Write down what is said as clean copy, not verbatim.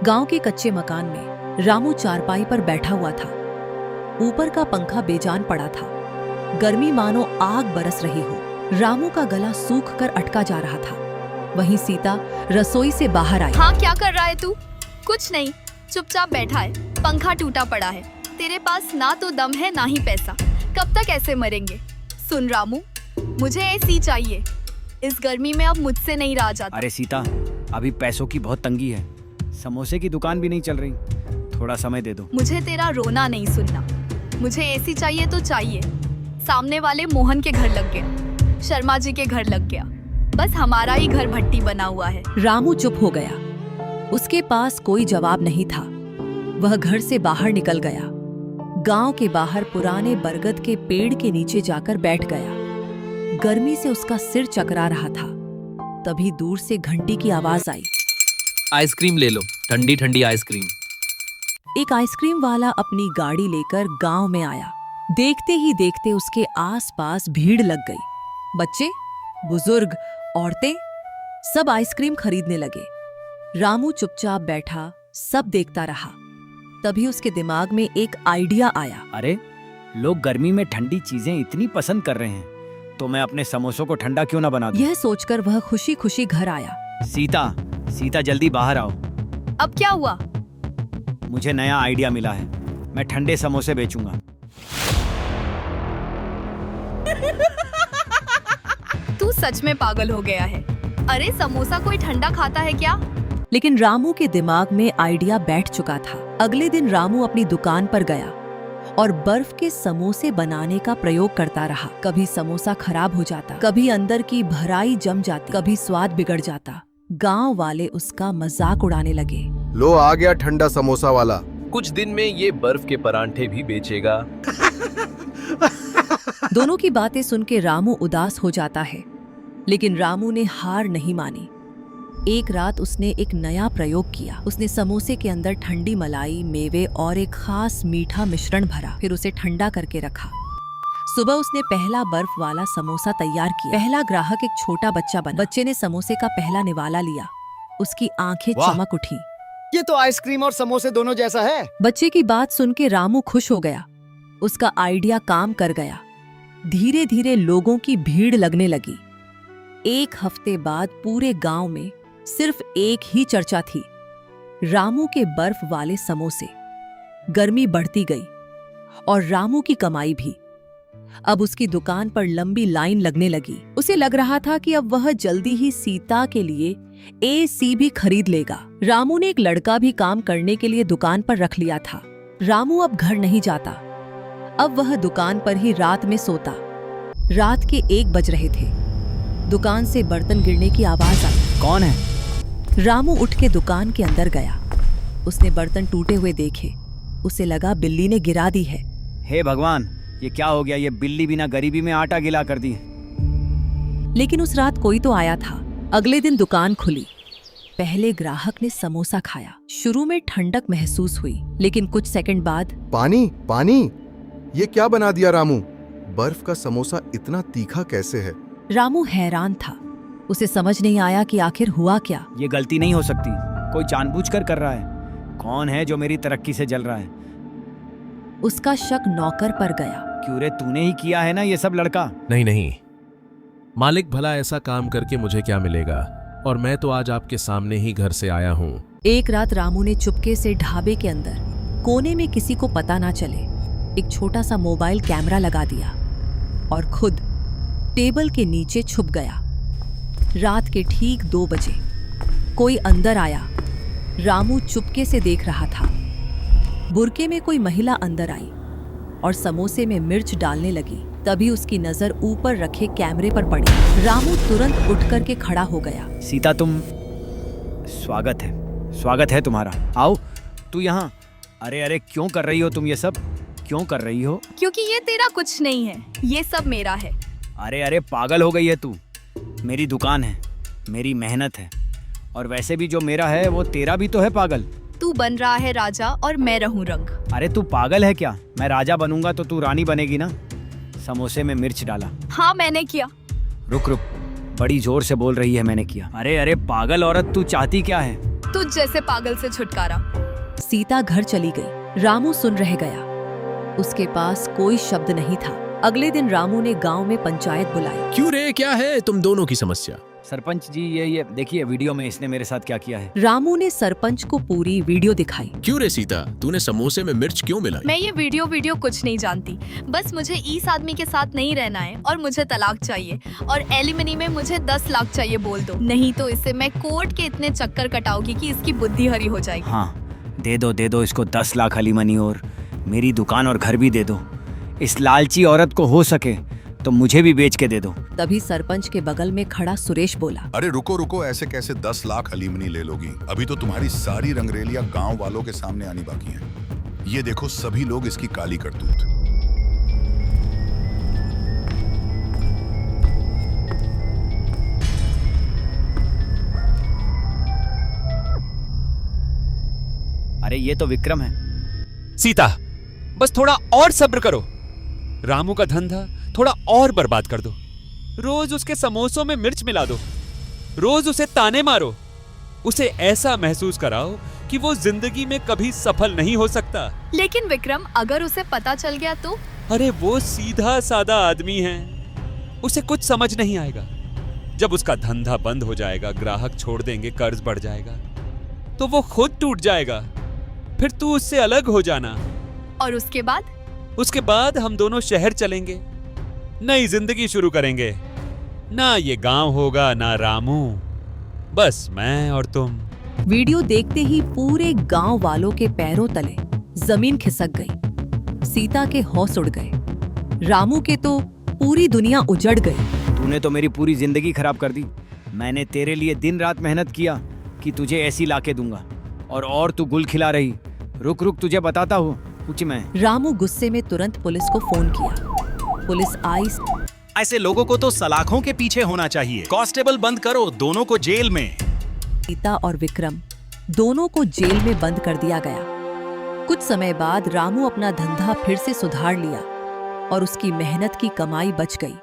गांव के कच्चे मकान में रामू चारपाई पर बैठा हुआ था। ऊपर का पंखा बेजान पड़ा था। गर्मी मानो आग बरस रही हो। रामू का गला सूख कर अटका जा रहा था। वहीं सीता रसोई से बाहर आई। हाँ, क्या कर रहा है तू? कुछ नहीं, चुपचाप बैठा है। पंखा टूटा पड़ा है। तेरे पास ना तो दम है ना ही पैसा। कब तक ऐसे मरेंगे? सुन रामू, मुझे एसी चाहिए। इस गर्मी में अब मुझसे नहीं रहा जाता। अरे सीता, अभी पैसों की बहुत तंगी है। समोसे की दुकान भी नहीं चल रही। थोड़ा समय दे दो। मुझे तेरा रोना नहीं सुनना। मुझे एसी चाहिए तो चाहिए। सामने वाले मोहन के घर लग गया, शर्मा जी के घर लग गया। बस हमारा ही घर भट्टी बना हुआ है। रामू चुप हो गया। उसके पास कोई जवाब नहीं था। वह घर से बाहर निकल गया। गांव के बाहर पुराने बरगद के पेड़ के नीचे जाकर बैठ गया। गर्मी से उसका सिर चकरा रहा था। तभी दूर से घंटी की आवाज आई। आइसक्रीम ले लो, ठंडी ठंडी आइसक्रीम। एक आइसक्रीम वाला अपनी गाड़ी लेकर गांव में आया। देखते ही देखते उसके आसपास भीड़ लग गई। बच्चे, बुजुर्ग, औरतें सब आइसक्रीम खरीदने लगे। रामू चुपचाप बैठा, सब देखता रहा। तभी उसके दिमाग में एक आइडिया आया। अरे, लोग गर्मी में ठंडी चीजें इतनी पसंद कर रहे हैं, तो मैं अपने समोसों को ठंडा क्यों ना बना दूं? यह सोचकर वह खुशी खुशी घर आया। सीता जल्दी बाहर आओ। अब क्या हुआ? मुझे नया आइडिया मिला है। मैं ठंडे समोसे बेचूंगा। तू सच में पागल हो गया है। अरे, समोसा कोई ठंडा खाता है क्या? लेकिन रामू के दिमाग में आइडिया बैठ चुका था। अगले दिन रामू अपनी दुकान पर गया और बर्फ के समोसे बनाने का प्रयोग करता रहा। कभी समोसा खराब हो जाता, कभी अंदर की भराई जम जाती, कभी स्वाद बिगड़ जाता। गांव वाले उसका मजाक उड़ाने लगे। लो, आ गया ठंडा समोसा वाला। कुछ दिन में ये बर्फ के परांठे भी बेचेगा। दोनों की बातें सुन के रामू उदास हो जाता है। लेकिन रामू ने हार नहीं मानी। एक रात उसने एक नया प्रयोग किया। उसने समोसे के अंदर ठंडी मलाई, मेवे और एक खास मीठा मिश्रण भरा। फिर उसे ठंडा करके रखा। सुबह उसने पहला बर्फ वाला समोसा तैयार किया। पहला ग्राहक एक छोटा बच्चा बना। बच्चे ने समोसे का पहला निवाला लिया। उसकी आंखें चमक उठी। ये तो आइसक्रीम और समोसे दोनों जैसा है। बच्चे की बात सुन के रामू खुश हो गया। उसका आइडिया काम कर गया। धीरे धीरे लोगों की भीड़ लगने लगी। एक हफ्ते बाद पूरे गांव में सिर्फ एक ही चर्चा थी, रामू के बर्फ वाले समोसे। गर्मी बढ़ती गई और रामू की कमाई भी। अब उसकी दुकान पर लंबी लाइन लगने लगी। उसे लग रहा था कि अब वह जल्दी ही सीता के लिए एसी भी खरीद लेगा। रामू ने एक लड़का भी काम करने के लिए दुकान पर रख लिया था। रामू अब घर नहीं जाता। अब वह दुकान पर ही रात में सोता। रात के 1 बज रहे थे। दुकान से बर्तन गिरने की आवाज आई। कौन है? रामू उठ के दुकान के अंदर गया। उसने बर्तन टूटे हुए देखे। उसे लगा बिल्ली ने गिरा दी है। हे भगवान, ये क्या हो गया? ये बिल्ली बिना गरीबी में आटा गिला कर दी। लेकिन उस रात कोई तो आया था। अगले दिन दुकान खुली। पहले ग्राहक ने समोसा खाया। शुरू में ठंडक महसूस हुई, लेकिन कुछ सेकंड बाद पानी पानी, ये क्या बना दिया रामू? बर्फ का समोसा इतना तीखा कैसे है? रामू हैरान था। उसे समझ नहीं आया कि आखिर हुआ क्या। ये गलती नहीं हो सकती। कोई जानबूझकर कर रहा है। कौन है जो मेरी तरक्की से जल रहा है? उसका शक नौकर पर गया। क्यों रे, तूने ही किया है ना ये सब लड़का? नहीं, मालिक, भला ऐसा काम करके मुझे क्या मिलेगा? और मैं तो आज आपके सामने ही घर से आया हूँ। एक रात रामू ने चुपके से ढाबे के अंदर कोने में किसी को पता ना चले एक छोटा सा मोबाइल कैमरा लगा दिया और खुद टेबल के नीचे छुप गया। रात के ठीक 2 बजे कोई अंदर आया। रामू चुपके से देख रहा था। बुरके में कोई महिला अंदर आई और समोसे में मिर्च डालने लगी। तभी उसकी नजर ऊपर रखे कैमरे पर पड़ी। रामू तुरंत उठ करके खड़ा हो गया। सीता, तुम, स्वागत है तुम्हारा। आओ, तू यहाँ। अरे, क्यों कर रही हो तुम ये सब? क्यों कर रही हो? क्योंकि ये तेरा कुछ नहीं है, ये सब मेरा है। अरे, पागल हो गई है तू। मेरी दुकान है, मेरी मेहनत है, और वैसे भी जो मेरा है वो तेरा भी तो है। पागल, तू बन रहा है राजा और मैं रहूं रंग। अरे तू पागल है क्या? मैं राजा बनूंगा तो तू रानी बनेगी ना। समोसे में मिर्च डाला। हाँ, मैंने किया। रुक, बड़ी जोर से बोल रही है मैंने किया। अरे पागल औरत, तू चाहती क्या है? तुझ जैसे पागल से छुटकारा। सीता घर चली गई। रामू सुन रह गया। उसके पास कोई शब्द नहीं था। अगले दिन रामू ने गांव में पंचायत बुलाई। क्यों रे, क्या है तुम दोनों की समस्या? सरपंच जी ये देखिए वीडियो में इसने मेरे साथ क्या किया है। रामू ने सरपंच को पूरी वीडियो दिखाई। क्यों रे सीता, तूने समोसे में मिर्च क्यों मिलाई? मैं ये वीडियो कुछ नहीं जानती। बस मुझे इस आदमी के साथ नहीं रहना है और मुझे तलाक चाहिए और एलिमनी में मुझे 10 लाख चाहिए बोल दो, नहीं तो इससे मैं कोर्ट के इतने चक्कर कटाऊंगी कि इसकी बुद्धि हरी हो जाएगी। हाँ दे दो इसको 10 लाख एलिमनी और मेरी दुकान और घर भी दे दो। इस लालची औरत को हो सके तो मुझे भी बेच के दे दो। तभी सरपंच के बगल में खड़ा सुरेश बोला, अरे रुको रुको, ऐसे कैसे 10 लाख हलीमनी ले लोगी? अभी तो तुम्हारी सारी रंगरेलियां गांव वालों के सामने आनी बाकी हैं। ये देखो सभी लोग इसकी काली करतूत। अरे ये तो विक्रम है। सीता, बस थोड़ा और सब्र करो। रामू का धंधा थोड़ा और बर्बाद कर दो। रोज उसके समोसों में मिर्च मिला दो, रोज उसे ताने मारो, उसे ऐसा महसूस कराओ कि वो जिंदगी में कभी सफल नहीं हो सकता। लेकिन विक्रम, अगर उसे पता चल गया तो? अरे वो सीधा सादा आदमी है, उसे कुछ समझ नहीं आएगा। जब उसका धंधा बंद हो जाएगा, ग्राहक छोड़ देंगे, कर्ज बढ़ जाएगा, तो वो खुद टूट जाएगा। फिर तू उससे अलग हो जाना। और उसके बाद? उसके बाद हम दोनों शहर चलेंगे, नई जिंदगी शुरू करेंगे। ना ये गांव होगा, ना रामू, बस मैं और तुम। वीडियो देखते ही पूरे गांव वालों के पैरों तले जमीन खिसक गई। सीता के होश उड़ गए। रामू के तो पूरी दुनिया उजड़ गई। तूने तो मेरी पूरी जिंदगी खराब कर दी। मैंने तेरे लिए दिन रात मेहनत किया कि तुझे ऐसी लाके दूंगा, और तू गुल खिला रही। रुक तुझे बताता हूँ कुछ मैं। रामू गुस्से में तुरंत पुलिस को फोन किया। पुलिस आई। ऐसे लोगों को तो सलाखों के पीछे होना चाहिए। कांस्टेबल बंद करो दोनों को जेल में। सीता और विक्रम दोनों को जेल में बंद कर दिया गया। कुछ समय बाद रामू अपना धंधा फिर से सुधार लिया और उसकी मेहनत की कमाई बच गई।